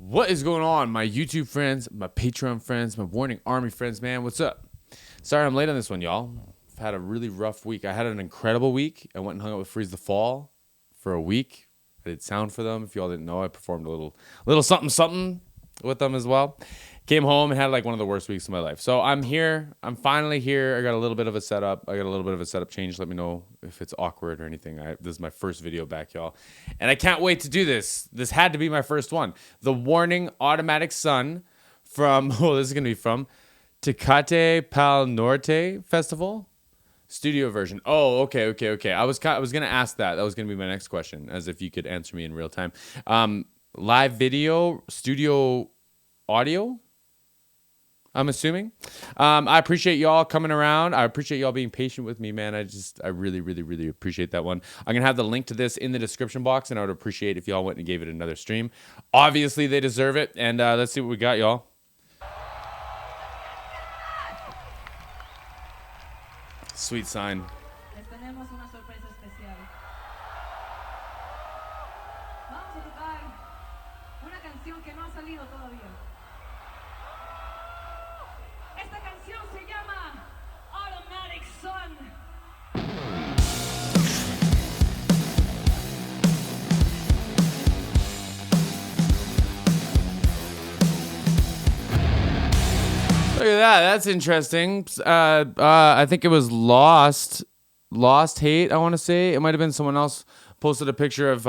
What is going on, my YouTube friends, my Patreon friends, my Warning Army friends, man? What's up? Sorry I'm late on this one, y'all. I've had a really rough week. I had an incredible week. I went and hung out with Freeze the Fall for a week. I did sound for them. If y'all didn't know, I performed a little something with them as well. Came home and had like one of the worst weeks of my life. So I'm here. I'm finally here. I got a little bit of a setup. I got a little bit of a setup change. Let me know if it's awkward or anything. This is my first video back, y'all. And I can't wait to do this. This had to be my first one. The Warning Automatic Sun from, this is going to be from Tecate Pal Norte Festival. Studio version. Oh, okay. I was going to ask that. That was going to be my next question, as if you could answer me in real time. Live video, studio audio, I'm assuming. I appreciate y'all coming around. I appreciate y'all being patient with me, man. I really appreciate that one. I'm going to have the link to this in the description box, and I would appreciate if y'all went and gave it another stream. Obviously, they deserve it, and let's see what we got, y'all. Sweet sign. Les tenemos una sorpresa especial. Vamos a tocar una canción que no ha salido todavía. Esta canción se llama Automatic Sun. Look at that. That's interesting. I think it was Lost Hate, I want to say. It might have been someone else posted a picture of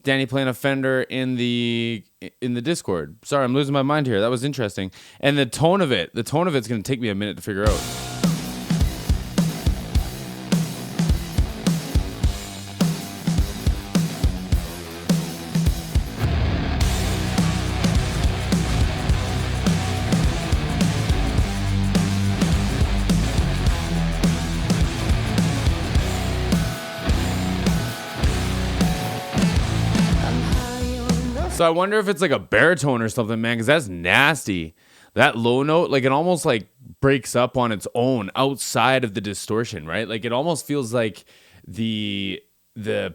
Danny playing a Fender in the Discord. Sorry, I'm losing my mind here. That was interesting. And the tone of it's going to take me a minute to figure out. So I wonder if it's like a baritone or something, man, because that's nasty. That low note, like it almost like breaks up on its own outside of the distortion, right? Like it almost feels like the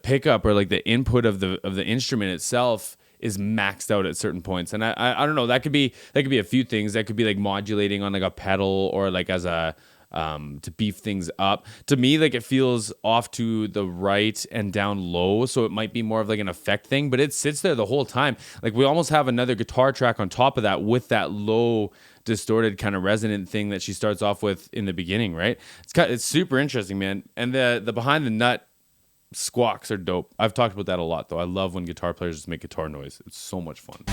pickup or like the input of the instrument itself is maxed out at certain points. And I don't know, that could be a few things. That could be like modulating on like a pedal or like as a to beef things up. To me, like it feels off to the right and down low, so it might be more of like an effect thing, but it sits there the whole time. Like we almost have another guitar track on top of that with that low distorted kind of resonant thing that she starts off with in the beginning, right? It's super interesting, man. And the behind the nut squawks are dope. I've talked about that a lot, though. I love when guitar players just make guitar noise. It's so much fun.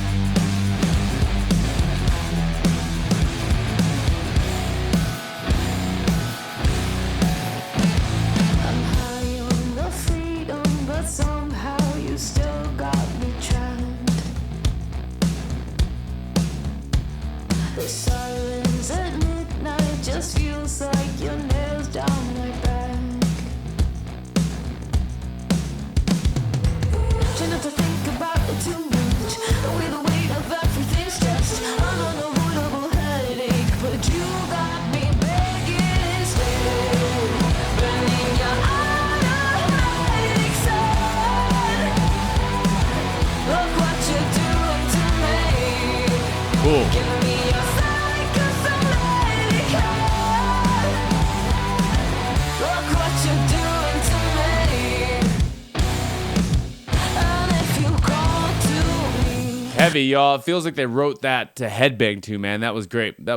Somehow you still got me trapped. The silence at midnight just feels like your nails down my back. Try not to think about it too much. With the weight of everything stressed, I'm on a rootable headache, but you got me begging instead. Burning your automatic sun. Look what you're doing to me. Cool. Give me your psychosomatic hand. Look what you're doing to me. And if you call to me. Heavy, y'all. It feels like they wrote that to headbang to, man. That was great. I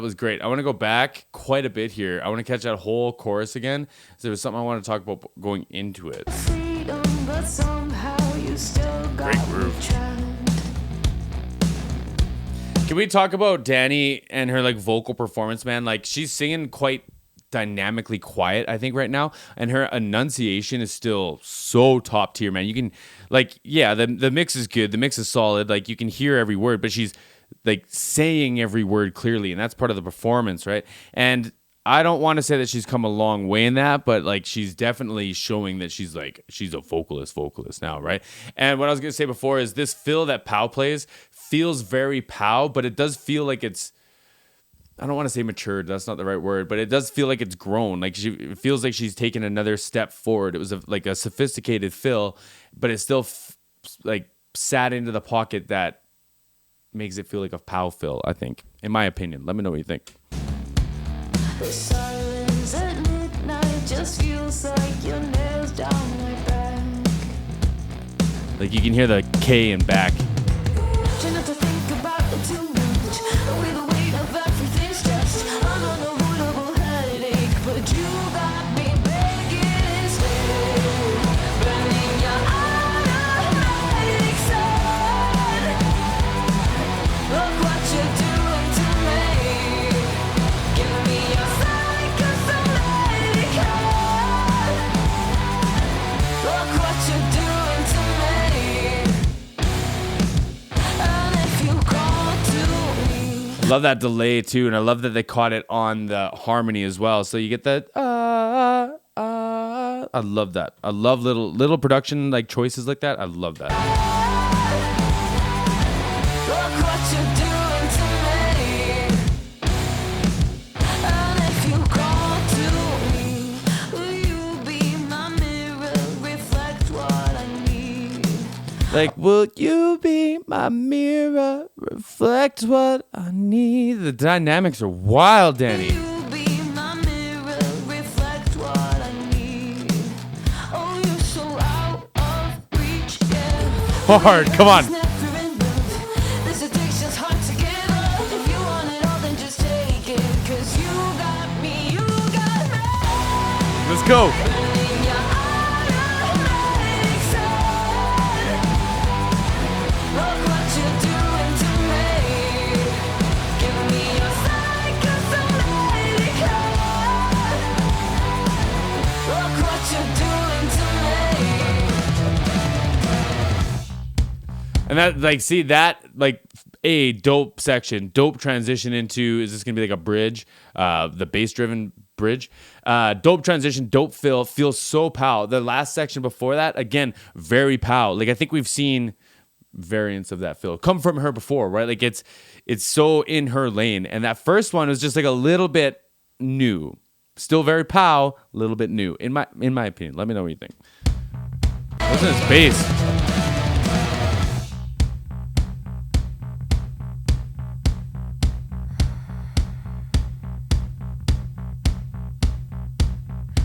want to go back quite a bit here. I want to catch that whole chorus again. So there was something I want to talk about going into it. Freedom, but somehow you still got Great me groove. trapped. Can we talk about Danny and her like vocal performance, man? Like she's singing quite dynamically quiet, I think, right now, and her enunciation is still so top tier, man. You can like, yeah, the mix is good, the mix is solid, like you can hear every word, but she's like saying every word clearly, and that's part of the performance, right? And I don't want to say that she's come a long way in that, but like she's definitely showing that she's a vocalist now, right? And what I was gonna say before is this fill that Pow plays feels very Pow, but it does feel like it's, I don't want to say matured, that's not the right word, but it does feel like it's grown. Like it feels like she's taken another step forward. It was like a sophisticated fill, but it still like sat into the pocket that makes it feel like a pow fill, I think, in my opinion. Let me know what you think. The silence at midnight just feels like your nails down my back. Like you can hear the K in back. Try not to think about it too much. With the weight of everything stressed, I'm on a unavoidable headache, but you got me begging instead. Burning your automatic side. Look what you're doing to me. Give me your psychosomatic heart. Look what you're doing to me. And if you call to me. I love that delay too, and I love that they caught it on the harmony as well. So you get that I love that. I love little production like choices like that. I love that. Look what you're doing to me. And if you call to me, will you be my mirror, reflect what I need? Like, will you be my mirror, reflect what I need? The dynamics are wild, Danny. Will you be my mirror, reflect what I need? Oh, you're so out of reach, yeah. Hard, come on. It's never enough. This addiction's hard to give up. If you want it all, then just take it. 'Cause you got me, you got me. Let's go. Burning your automatic side. Look what you're doing to me. Give me your psychosomatic heart. Look what you're doing to me. And that, like, see that, like, a dope section, dope transition into, is this gonna be like a bridge, the bass-driven bridge? Dope transition, dope fill, feels so pow. The last section before that, again, very pow. Like, I think we've seen variants of that fill come from her before, right? Like, it's so in her lane. And that first one was just like a little bit new, still very pow, a little bit new, in my opinion. Let me know what you think. Listen to this bass.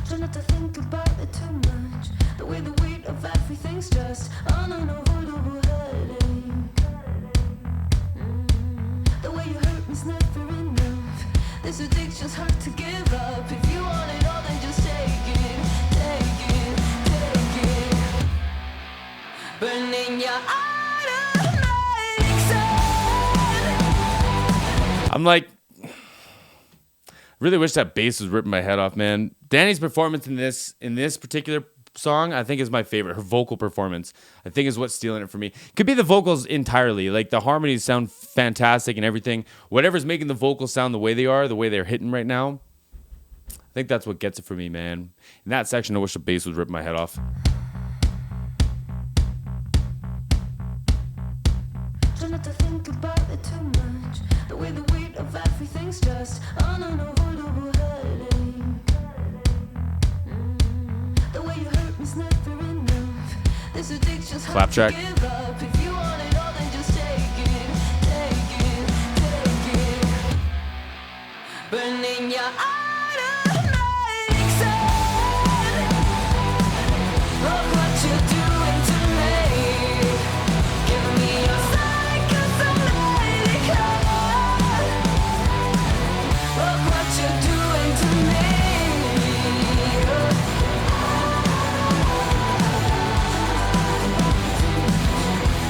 Try not to think about it too much. The way the weight of everything's just an unavoidable headache. The way you hurt me's never enough. This addiction's hard to give up. If you want it all, then just take it, take it, take it. Burning your automatic side. I'm like, really wish that bass was ripping my head off, man. Danny's performance in this particular song, I think, is my favorite. Her vocal performance, I think, is what's stealing it for me. Could be the vocals entirely. Like, the harmonies sound fantastic and everything. Whatever's making the vocals sound the way they are, the way they're hitting right now, I think that's what gets it for me, man. In that section, I wish the bass was ripping my head off. Try not to think about it too much. The way the weight of everything's just an unavoidable headache. The way you hurt me's never enough. This addiction's hard Claptrack. to give up. If you want it all, then just take it, take it, take it. Burning your automatic side. Look what you're doing to me. Give me your psychosomatic heart. Look what you're doing to me.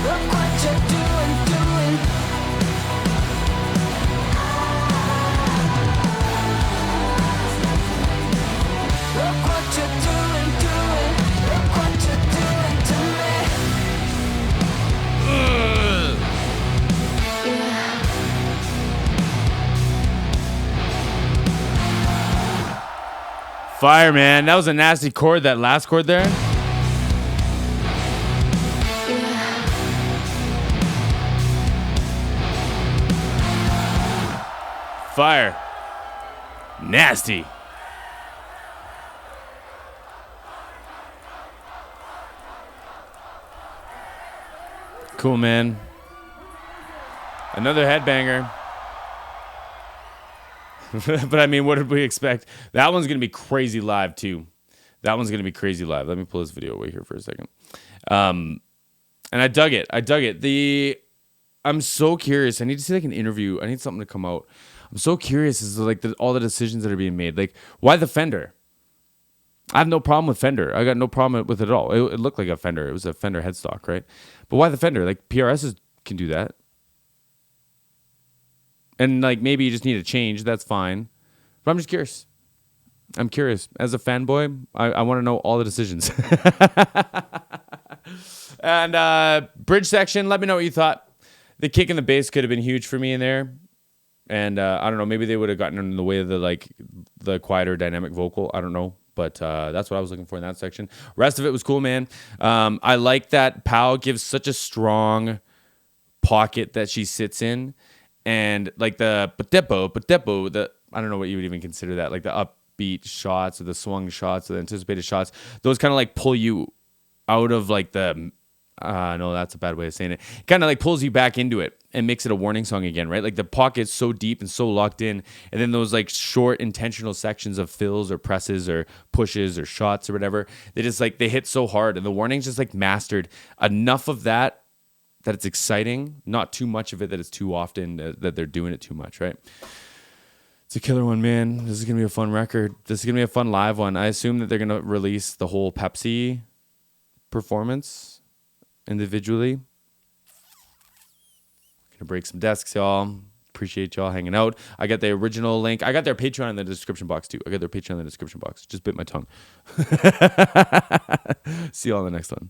Look what you're doing. Look what you're doing. Look what you're doing to me. Yeah. Fire, man. That was a nasty chord, that last chord there. Fire. Nasty. Cool, man. Another headbanger. But I mean, what did we expect? That one's going to be crazy live too. That one's going to be crazy live. Let me pull this video away here for a second. And I dug it. I'm so curious. I need to see like an interview. I need something to come out. I'm so curious as to like all the decisions that are being made. Like, why the Fender? I have no problem with Fender. I got no problem with it at all. It looked like a Fender. It was a Fender headstock, right? But why the Fender? Like, PRSs can do that. And like maybe you just need a change. That's fine. But I'm just curious. I'm curious. As a fanboy, I want to know all the decisions. And bridge section, let me know what you thought. The kick and the bass could have been huge for me in there. And I don't know, maybe they would have gotten in the way of the quieter dynamic vocal. I don't know. But that's what I was looking for in that section. Rest of it was cool, man. I like that Pow gives such a strong pocket that she sits in. And like the patepo, I don't know what you would even consider that. Like the upbeat shots or the swung shots or the anticipated shots. Those kind of like pull you out of like the... no, that's a bad way of saying it. Kind of like pulls you back into it and makes it a warning song again, right? Like the pocket's so deep and so locked in, and then those like short intentional sections of fills or presses or pushes or shots or whatever, they just like they hit so hard, and the warning's just like mastered enough of that it's exciting, not too much of it that it's too often that they're doing it too much, right? It's a killer one, man. This is gonna be a fun record. This is gonna be a fun live one. I assume that they're gonna release the whole Pepsi performance individually. Gonna break some desks, y'all. Appreciate y'all hanging out. I got the original link. I got their Patreon in the description box too. Just bit my tongue. See y'all in the next one.